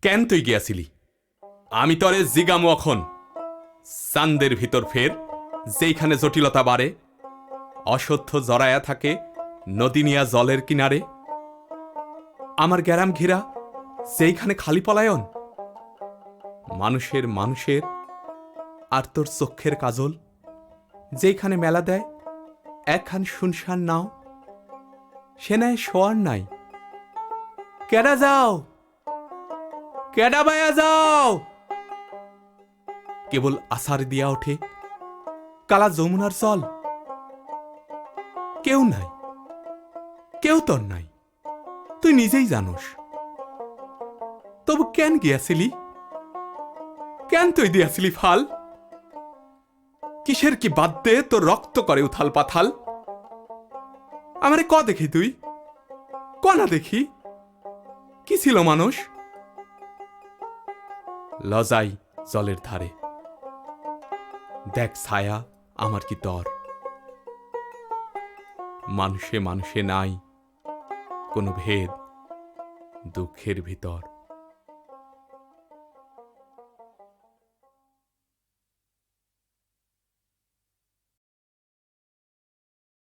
কেন তুই গিয়াছিলি? আমি তরে জিগামু অখন। চান্দের ভিতর ফের যেইখানে জটিলতা বাড়ে, অসত্য জড়ায়া থাকে নদী নিয়া জলের কিনারে, আমার গ্যারাম ঘেরা সেইখানে খালি পলায়ন, মানুষের মানুষের আর তোর চক্ষের কাজল, যেইখানে মেলা দেয় একখান শুনশান নাও, সে নেয় শোয়ার নাই। কেডা যাও, কেডা বায়া যাও। কেবল আসার দিয়া ওঠে কালা যমুনার জল। কেউ নাই, কেউ তোর নাই, তুই নিজেই জানোস। তবু কেন গিয়াছিলি? কেন তুই দিয়াছিলি ফাল? কিসের কি বাদ দে তোর রক্ত করে উথাল পাথাল? আমারে ক দেখি তুই, ক না দেখি কি ছিল মানুষ? লজাই জলের ধারে, দেখ ছায়া আমার কি তর। মানুষে মানুষে নাই কোনো ভেদ দুঃখের ভিতর।